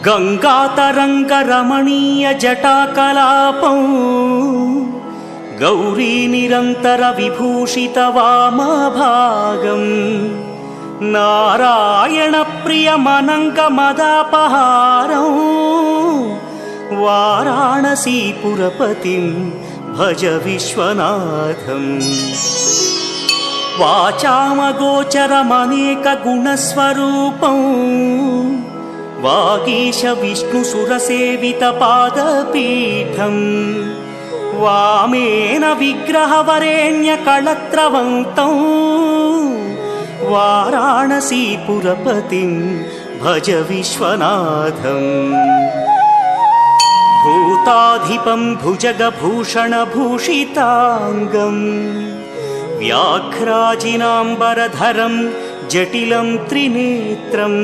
गङ्गातरङ्गरमणीयजटाकलापं गौरीनिरन्तरविभूषितवामभागम् नारायणप्रियमनङ्गमदापहारं वाराणसीपुरपतिं भज विश्वनाथम्। वाचामगोचरमनेकगुणस्वरूपं वागीश विष्णुसुरसेवितपादपीठम् वामेन विग्रहवरेण्यकळत्रवन्तं वाराणसीपुरपतिं भज विश्वनाथम्। भूताधिपं भुजगभूषणभूषिताङ्गम् व्याघ्राजिनाम्बरधरं जटिलं त्रिनेत्रम्